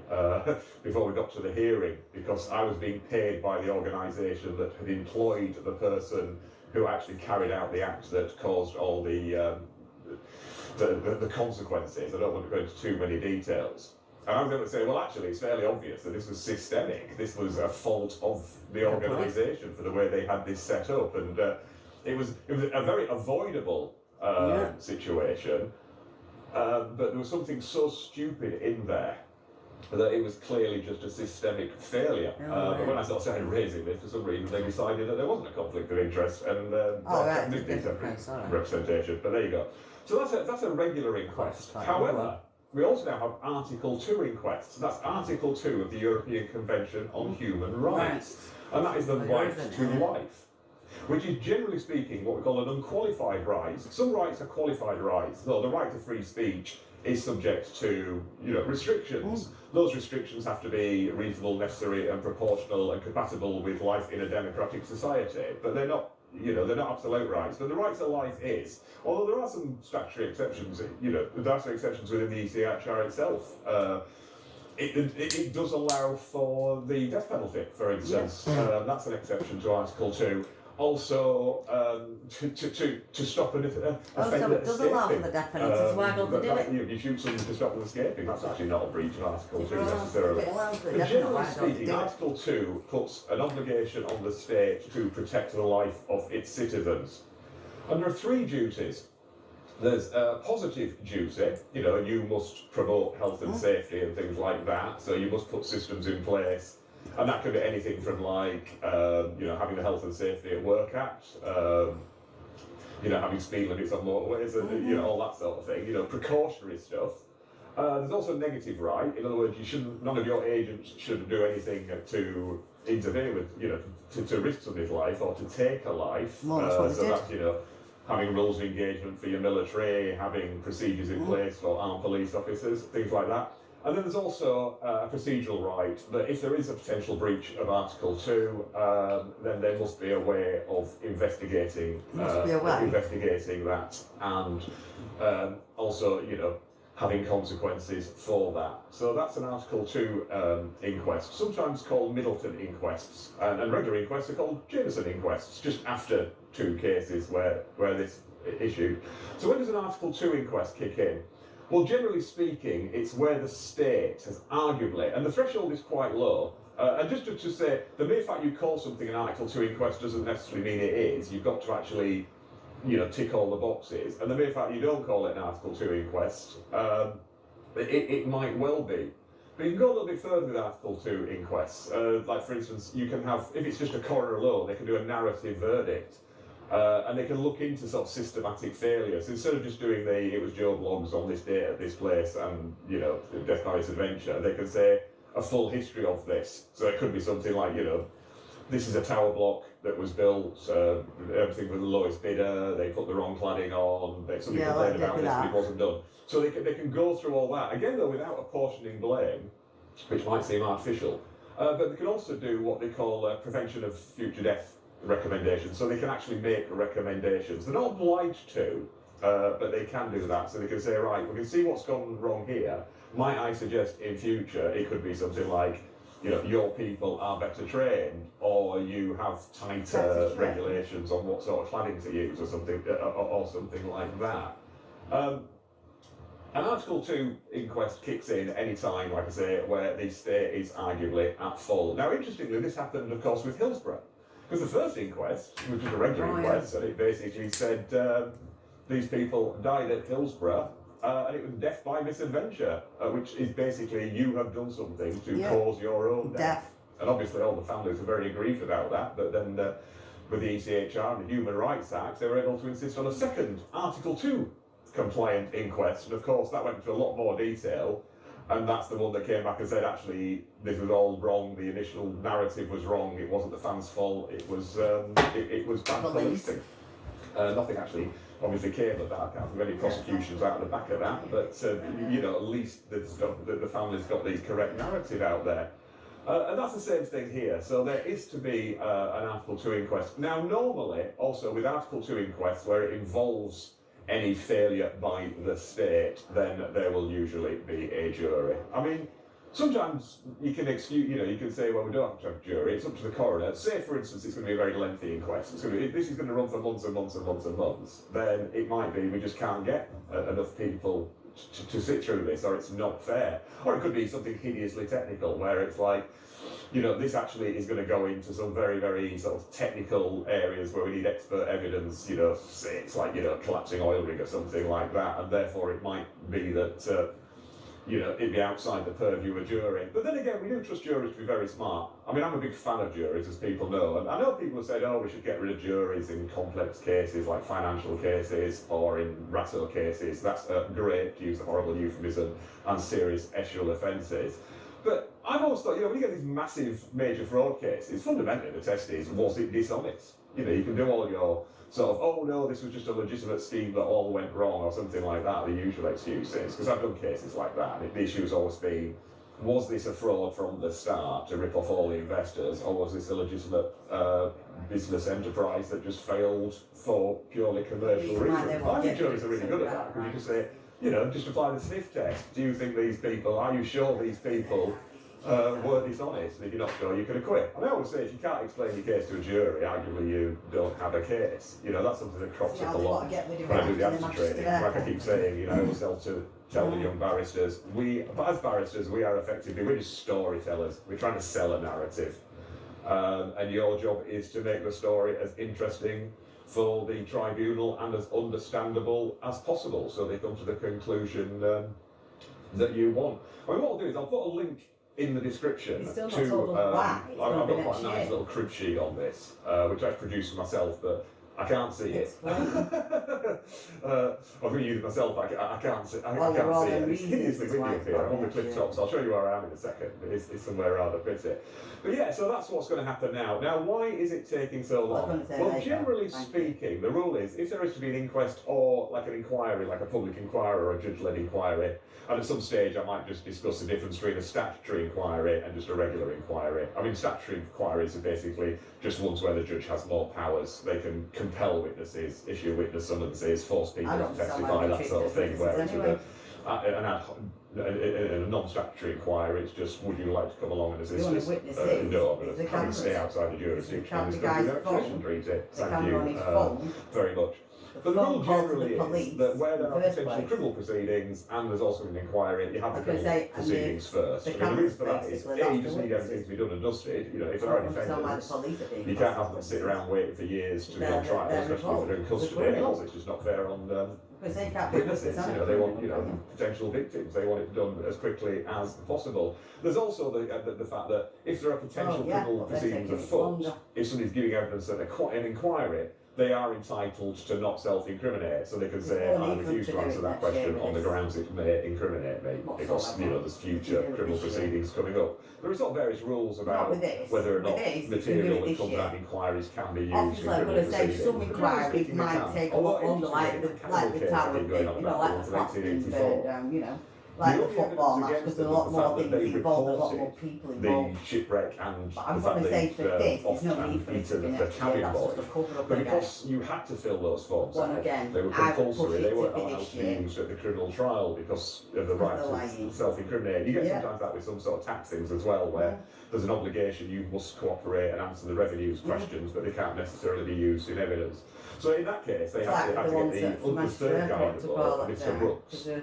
before we got to the hearing, because I was being paid by the organisation that had employed the person who actually carried out the act that caused all the consequences. I don't want to go into too many details. And I was able to say, well, actually, it's fairly obvious that this was systemic. This was a fault of the organisation for the way they had this set up, and it was a very avoidable situation. But there was something so stupid in there that it was clearly just a systemic failure. But when I started raising this, for some reason they decided that there wasn't a conflict of interest, and representation. But there you go. So that's a regular inquest. However, we also now have Article 2 inquests. That's Article 2 of the European Convention on Human Rights. And that is the right to life, which is, generally speaking, what we call an unqualified right. Some rights are qualified rights, though the right to free speech is subject to, restrictions. Those restrictions have to be reasonable, necessary, and proportional, and compatible with life in a democratic society. But they're not, they're not absolute rights. But the right to life is. Although there are some statutory exceptions, there are some exceptions within the ECHR itself. It does allow for the death penalty, for instance. That's an exception to Article 2. Also, to stop an offender so it does allow for the death penalty, so why don't they do it? You shoot someone to stop them escaping, that's actually not a breach of Article 2 necessarily. But generally speaking, Article 2 puts an obligation on the state to protect the life of its citizens. And there are three duties. There's a positive duty, you must promote health and safety and things like that, so you must put systems in place. And that could be anything from having the Health and Safety at Work Act, having speed limits on motorways, and all that sort of thing. Precautionary stuff. There's also a negative right. In other words, none of your agents should do anything to interfere with, to risk somebody's life or to take a life. That's having rules of engagement for your military, having procedures in place for armed police officers, things like that. And then there's also a procedural right that if there is a potential breach of Article 2, then there must be a way of investigating that, and also, having consequences for that. So that's an Article 2 inquest, sometimes called Middleton inquests, and regular inquests are called Jameson inquests, just after two cases where this issued. So when does an Article 2 inquest kick in? Well, generally speaking, it's where the state has arguably, and the threshold is quite low. And just to say, the mere fact you call something an Article 2 inquest doesn't necessarily mean it is. You've got to actually, tick all the boxes. And the mere fact you don't call it an Article 2 inquest, it might well be. But you can go a little bit further with Article 2 inquests. Like, for instance, you can have, if it's just a coroner alone, they can do a narrative verdict. And they can look into sort of systematic failures. Instead of just doing it was Joe Bloggs on this date at this place and, death by misadventure, they can say a full history of this. So it could be something like, this is a tower block that was built, everything with the lowest bidder, they put the wrong cladding on, somebody complained about this, but it wasn't done. So they can go through all that, again though without apportioning blame, which might seem artificial, but they can also do what they call prevention of future death recommendations, so they can actually make recommendations. They're not obliged to, but they can do that, so they can say, right, we can see what's gone wrong here, might I suggest in future it could be something like, your people are better trained, or you have tighter regulations on what sort of cladding to use, or something like that. An Article 2 inquest kicks in any time, like I say, where the state is arguably at fault. Now, interestingly, this happened, of course, with Hillsborough, because the first inquest, which was a regular inquest, and it basically said these people died at Hillsborough. And it was death by misadventure, which is basically you have done something to cause your own death. And obviously all the families were very aggrieved about that, but then with the ECHR and the Human Rights Act, they were able to insist on a second Article 2 compliant inquest, and of course that went into a lot more detail, and that's the one that came back and said, actually, this was all wrong, the initial narrative was wrong, it wasn't the fans' fault, it was bad policing. Nothing actually obviously came of that. I can't think of any prosecutions out of the back of that, but at least the family's got the correct narrative out there. And that's the same thing here. So there is to be an Article 2 inquest. Now, normally, also with Article 2 inquests, where it involves any failure by the state, then there will usually be a jury. I mean, sometimes you can excuse, you can say, well, we don't have to have a jury, it's up to the coroner. Say, for instance, it's going to be a very lengthy inquest. This is going to run for months and months and months and months. Then it might be we just can't get enough people to sit through this, or it's not fair. Or it could be something hideously technical, where it's like, this actually is going to go into some very, very sort of technical areas where we need expert evidence, say it's like, collapsing oil rig or something like that, and therefore it might be that it'd be outside the purview of a jury. But then again, we do trust juries to be very smart. I mean, I'm a big fan of juries, as people know, and I know people have said, we should get rid of juries in complex cases, like financial cases, or in RASO cases. That's great, to use a horrible euphemism, and serious eschewal offences. But I've always thought, when you get these massive major fraud cases, fundamentally the test is, was it dishonest? You can do all your sort of, oh no, this was just a legitimate scheme that all went wrong, or something like that, the usual excuses, because I've done cases like that, and the issue has always been, was this a fraud from the start to rip off all the investors, or was this a legitimate business enterprise that just failed for purely commercial reasons? I think juries are really good at that, because you just say, just apply the sniff test. Do you think these people, are you sure these people were dishonest? And if you're not sure, you can acquit. And I always say, if you can't explain your case to a jury, arguably you don't have a case. That's something that crops up a lot when I do the amateur training. Like I keep saying, I always tell the young barristers, as barristers, we're just storytellers. We're trying to sell a narrative. And your job is to make the story as interesting for the tribunal and as understandable as possible, so they come to the conclusion that you want. I mean, what I'll do is I'll put a link in the description to. I've got quite a nice little crib sheet on this, which I've produced myself, but I can't see it. I've been using myself, I can't see it. It's hideously windy up here. I'm on the cliff tops. I'll show you where I am in a second. It's somewhere rather pretty. But yeah, so that's what's going to happen now. Now, why is it taking so long? Well, generally speaking, the rule is, if there is to be an inquest or like an inquiry, like a public inquiry or a judge-led inquiry, and at some stage I might just discuss the difference between a statutory inquiry and just a regular inquiry. I mean, statutory inquiries are basically just ones where the judge has more powers. They can compel witnesses, issue witness summonses, force people to testify, that sort of thing. Whereas a non-statutory inquiry, it's just, would you like to come along and assist us? No, I'm going to stay outside the jurisdiction. This country treaty. Thank you very much. But the rule phone call to generally the police is that where there in are the first potential place. criminal proceedings and there's also an inquiry, you have the Because criminal they- and proceedings first. the I mean, the cameras reason for that is, basically, A, that's you the just need everything witnesses. to be done and dusted. You know, if I there are don't understand why the defendants, police are being you can't have them sit around waiting for years to go on trial, they're especially if they're in involved. custody. And also, it's just not fair on Because they can't be witnesses. You know, they want potential victims. They want it done as quickly as possible. There's also the fact that if there are potential criminal proceedings afoot, if somebody's giving evidence at an inquiry, they are entitled to not self-incriminate, so they can say, I refuse to answer that question on the grounds it may incriminate me, because, you know, there's future criminal proceedings coming up. There are sort of various rules about whether or not material that comes out of inquiries can be used in obviously, I'm criminal going to say proceedings. some inquiries might take a lot longer, like the Tower thing, you know, like the flats being burnt down, you know. Like the football match, because there are a lot more things involved, a lot more people involved. The shipwreck and But I'm the fact going to say they've for this, there's no off need for it to be eaten the next year, cabin that's boy. just a cover up But again. because you had to fill those forms Well, out, again, they were I would push compulsory, it they to weren't be allowed this to be year. used at the criminal trial because of the right to self-incriminate. You get sometimes that with some sort of tax things as well, where there's an obligation, you must cooperate and answer the revenues questions, but they can't necessarily be used in evidence. So in that case, they had to get the underthird guy in the boat, Mr. Brooks, to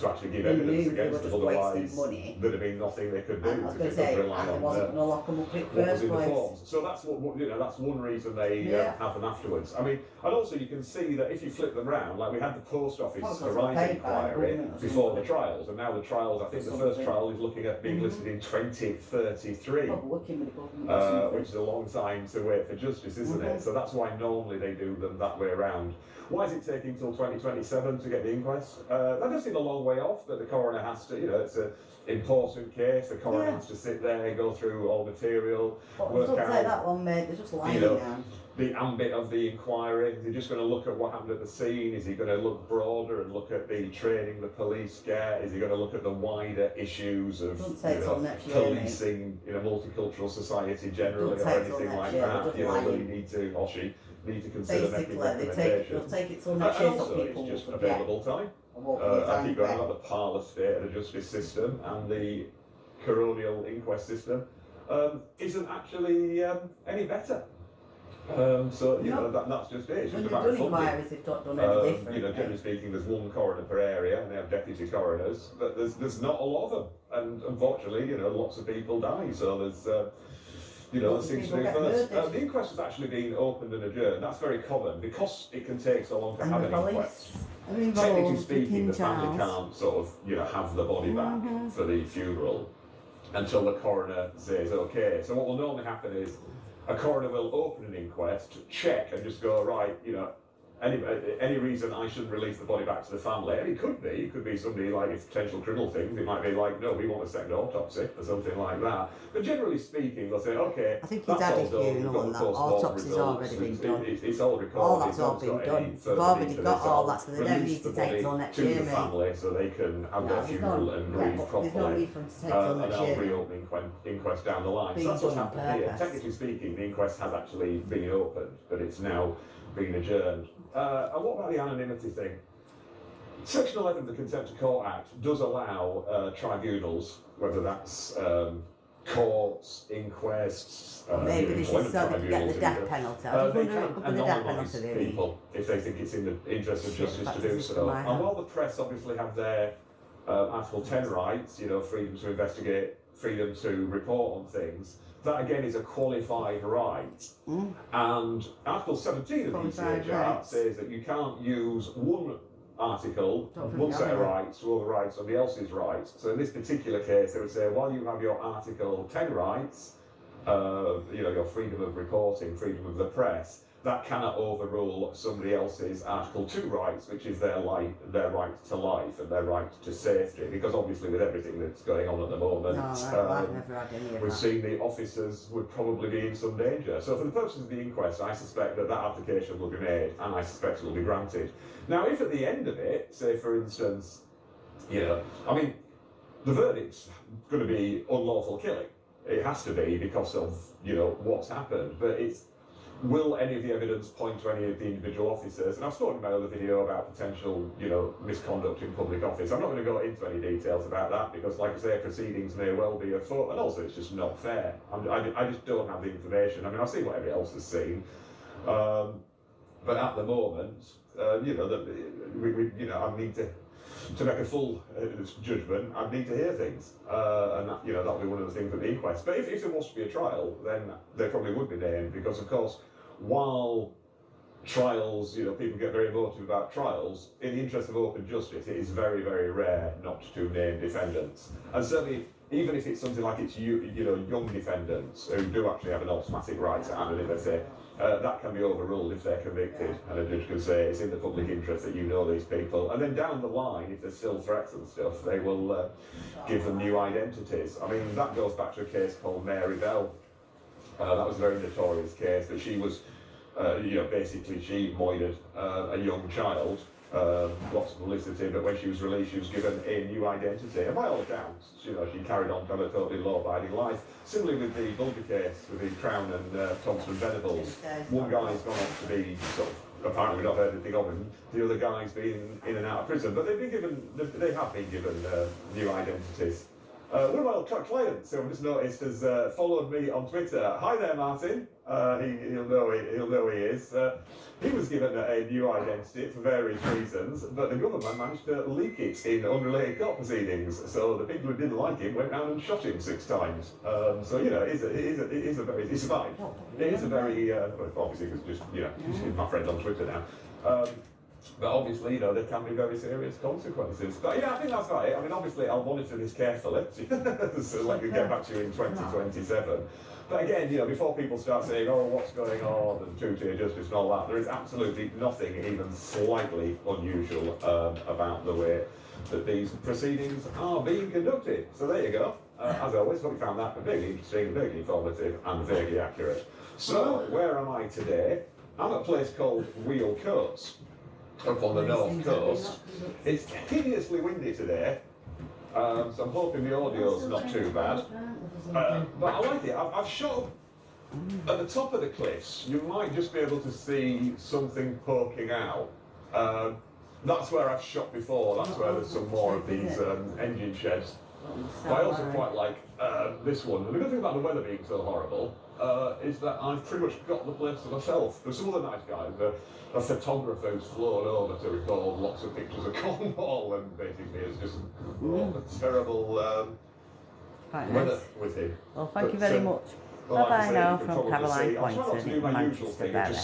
actually give evidence against them, otherwise there'd have been nothing they could do because they could rely on what was in the forms. So that's what you know. That's one reason they have them afterwards. I mean, and also you can see that if you flip them round, like we had the post office Horizon inquiry before the trials, and now the trials. I think the first trial is looking at being listed in 2033, which is a long time to wait for justice, isn't it? So that's why normally they do them that way around. Why is it taking till 2027 to get the inquest? That does seem a long way off, but the coroner has to, you know, it's an important case, the coroner has to sit there, go through all material, work out, take that one, mate, they're just lying down. The ambit of the inquiry. They're just going to look at what happened at the scene. Is he going to look broader and look at the training the police get? Is he going to look at the wider issues of policing in a multicultural society generally or anything like that? You know, will he need to, or she need to consider making recommendations? They'll take it till next year, so people it's just available time. I keep going about the parlour state of the justice system and the coronial inquest system isn't actually any better. So you know that's just it. It's just about funding. You know, generally speaking, there's one coroner per area, and they have deputy coroners, but there's not a lot of them, and unfortunately, you know, lots of people die. So there's you know, there seems to be first. The inquest has actually been opened and adjourned. That's very common because it can take so long to have an inquest. Technically speaking, the family can't sort of have the body back for the funeral until the coroner says okay. So what will normally happen is a coroner will open an inquest, check, and just go, right, you know, any reason I shouldn't release the body back to the family. And it could be somebody like it's potential criminal things. It might be like, no, we want a second autopsy or something like that. But generally speaking, they'll say, okay, I think that's he's had all a done. funeral and that autopsy's already been done. It's all recorded. All that's all been done. They've already got all that, so they don't need to take till next year, to the family so they can have their funeral and grieve properly. There's no need for them to take till next year. And they'll reopen inquest down the line. So that's what's happened here. Technically speaking, the inquest has actually been opened, but it's now been adjourned. And what about the anonymity thing? Section 11 of the Contempt of Court Act does allow tribunals, whether that's courts, inquests, maybe this is so they can get the death penalty. They can anonymise people if they think it's in the interest of justice to do so. And while the press obviously have their Article 10 rights, you know, freedom to investigate, freedom to report on things, that again is a qualified right. And Article 17 of the ECHR says that you can't use one article, one set of rights to override somebody else's rights. So in this particular case, they would say, while you have your Article 10 rights, you know, your freedom of reporting, freedom of the press, that cannot overrule somebody else's Article 2 rights, which is their right to life and their right to safety. Because obviously with everything that's going on at the moment, we've seen the officers would probably be in some danger. So for the purposes of the inquest, I suspect that application will be made, and I suspect it will be granted. Now, if at the end of it, say for instance, you know, I mean, the verdict's going to be unlawful killing. It has to be because of, you know, what's happened, but will any of the evidence point to any of the individual officers? And I've spoken in my other video about potential, you know, misconduct in public office. I'm not going to go into any details about that because, like I say, proceedings may well be afoot, and also it's just not fair. I just don't have the information. I mean, I've seen what everybody else has seen, but at the moment, you know, that you know, I need to make a full judgment, I'd need to hear things, and that, you know, that'll be one of the things at the inquest. But if there was to be a trial, then they probably would be named, because of course, while trials, you know, people get very emotive about trials, in the interest of open justice, it is very, very rare not to name defendants. And certainly, even if it's something like it's you know, young defendants who do actually have an automatic right to anonymity, that can be overruled if they're convicted, and a judge can say it's in the public interest that you know these people. And then down the line, if there's still threats and stuff, they will give them new identities. I mean, that goes back to a case called Mary Bell. That was a very notorious case, but she was, you know, basically she moided a young child, lots of publicity, but when she was released, she was given a new identity. And by all accounts, you know, she carried on kind of totally law-abiding life. Similarly with the Bulger case, with the Crown and Thompson Venables, one guy's gone on to be sort of, apparently we've not heard anything of him, the other guy's been in and out of prison, but they have been given new identities. One of my old clients, who I've just noticed, has followed me on Twitter. Hi there, Martin. He'll know who he is. He was given a new identity for various reasons, but the government managed to leak it in unrelated court proceedings. So the people who didn't like him went round and shot him 6 times. So you know, it is a very, he survived. It is a very obviously because just, you know, he's my friend on Twitter now. But obviously, you know, there can be very serious consequences. But yeah, I think that's right. I mean, obviously, I'll monitor this carefully, so like we get back to you in 2027. But again, you know, before people start saying, oh, what's going on, and two-tier justice and all that, there is absolutely nothing even slightly unusual about the way that these proceedings are being conducted. So there you go. As always, hope you found that vaguely interesting, vaguely informative, and vaguely accurate. So, where am I today? I'm at a place called Wheel Coats, up on the north coast. It's hideously windy today, so I'm hoping the audio's not too bad. But I like it. I've shot at the top of the cliffs. You might just be able to see something poking out. That's where I've shot before. That's where there's some more of these engine sheds. But I also quite like this one. And the good thing about the weather being so horrible is that I've pretty much got the place to myself. There's some other nice guys. A photographer who's flown over to record lots of pictures of Cornwall, and basically it's just terrible weather with him. Well, thank you very much. Bye-bye now from Caroline Poynton in Manchester, Berry.